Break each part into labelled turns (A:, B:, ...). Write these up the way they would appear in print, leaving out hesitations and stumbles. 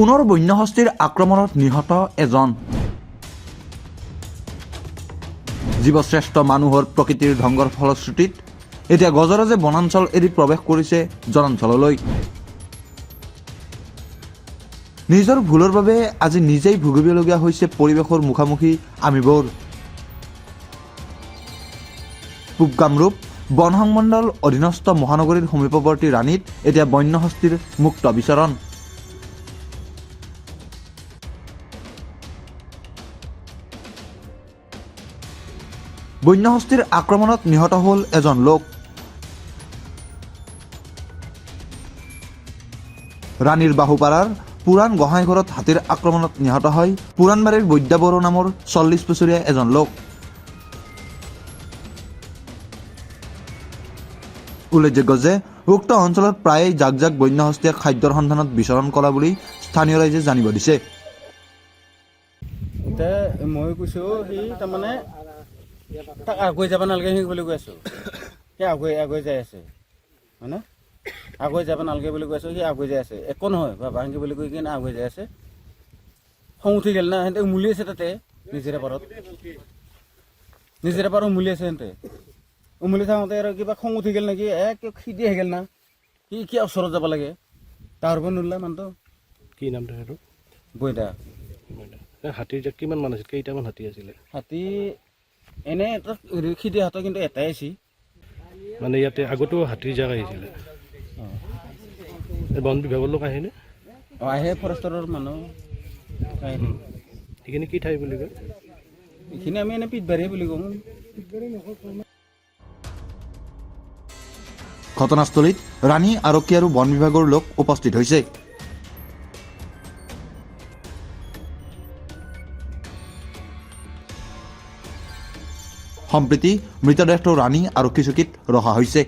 A: পুনৰ বন্যহস্তীৰ আক্ৰমণত নিহত এজন। জীৱশ্ৰেষ্ঠ মানুহৰ প্ৰকৃতিৰ ধ্বংসৰ ফলশ্ৰুতিত এতিয়া গজৰাজে বনাঞ্চল এৰি প্ৰৱেশ কৰিছে জনাঞ্চললৈ। নিজৰ ভুলৰ বাবে আজি নিজেই ভুগিবলগীয়া হৈছে পৰিৱেশৰ মুখামুখি আমিবোৰ। পূব কামৰূপ বন সংমণ্ডল অধীনস্থ মহানগৰীৰ সমীপৱৰ্তী ৰাণীত এতিয়া বন্যহস্তীৰ মুক্ত বিচৰণ। বন্যহস্তীৰ আক্ৰমণত নিহত হ'ল এজন লোক। ৰাণীৰ বাহুপাৰাৰ পুৰাণ গোহাঁইঘৰত হাতীৰ আক্ৰমণত নিহত হয় পুৰাণবাৰীৰ বৈদ্যা বড়ো নামৰ 40 বছৰীয়া এজন লোক। উল্লেখযোগ্য যে উক্ত অঞ্চলত প্ৰায়েই জাক জাক বন্যহস্তীয়ে খাদ্যৰ সন্ধানত বিচৰণ কৰা বুলি স্থানীয় ৰাইজে জানিব দিছে।
B: মই কৈছোঁ সি তাৰমানে তাক আগুৱাই যাব নালাগে সি বুলি কৈ আছোঁ। সি আগুৱাই যাই আছে হয়নে, আগুৱাই যাব নালাগে বুলি কৈ আছোঁ। সি আগুৱাই যাই আছে, একো নহয় বাবা সেনেকৈ বুলি কৈ কিনে আগুৱাই যাই আছে। খং উঠি গ'ল না, সিহঁতে উমুলি আছে তাতে নিজেৰে পাৰত উমুলি আছে। সিহঁতে উমুলি থাকোঁতে আৰু কিবা খং উঠি গ'ল নেকি, কিয় খিদি আহি গ'ল না, সি কিয় ওচৰত যাব লাগে তাৰ পৰা নোলালে মানুহটো।
C: কি নামটো সেইটো?
B: বৈদা।
C: হাতীৰ যে কিমান মান আছিল, কেইটামান হাতী আছিলে?
B: হাতী এনেই এটা খিদি হাতী কিন্তু এটাই আছে।
C: মানে ইয়াতে আগতো হাতীৰ জাক আহিছিলে। বন বিভাগৰ লোক আহেনে?
B: আহে, ফৰেষ্টৰৰ মানুহ আহে।
C: এইখিনি কি ঠাই বুলি কয়?
B: এইখিনি আমি এনেই পিঠবাৰী বুলি কওঁ।
A: ঘটনাস্থলীত ৰাণী আৰক্ষী আৰু বন বিভাগৰ লোক উপস্থিত হৈছে। সম্প্ৰতি মৃতদেহটো ৰাণী আৰক্ষী চকীত ৰখা হৈছে।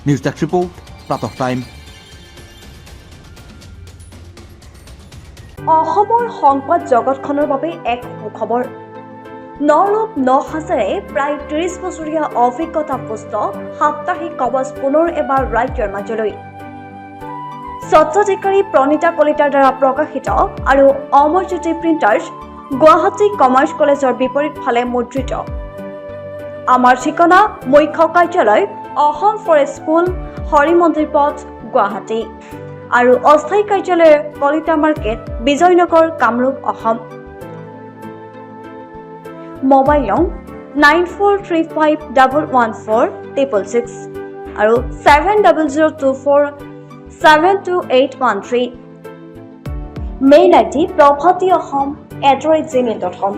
A: নিউজ ডেস্ক ৰিপোৰ্ট, প্ৰাতঃ টাইম।
D: অসমৰ সংবাদ জগতখনৰ বাবে এক সুখবৰ। নৰূপ নসাজেৰে প্ৰায় 30 বছৰীয়া অভিজ্ঞতাপুষ্ট সাপ্তাহিক কবচ পুনৰ এবাৰ ৰাজ্যৰ মাজলৈ। স্বত্বাধিকাৰী প্ৰণীতা কলিতাৰ দ্বাৰা প্ৰকাশিত আৰু অমৰজ্যোতি প্ৰিণ্টাৰ্ছ, গুৱাহাটী কমাৰ্চ কলেজৰ বিপৰীত ফালে মুদ্ৰিত। আমাৰ ঠিকনা মুখ্য কাৰ্যালয় অসম ফৰেষ্ট স্কুল, হৰি মন্দিৰ পথ, গুৱাহাটী আৰু অস্থায়ী কাৰ্যালয় কলিতা মাৰ্কেট, বিজয়নগৰ, কামৰূপ, অসম। মোবাইল নং 9435114666 আৰু 7024722813। Mail ID probhatiahom@gmail.com।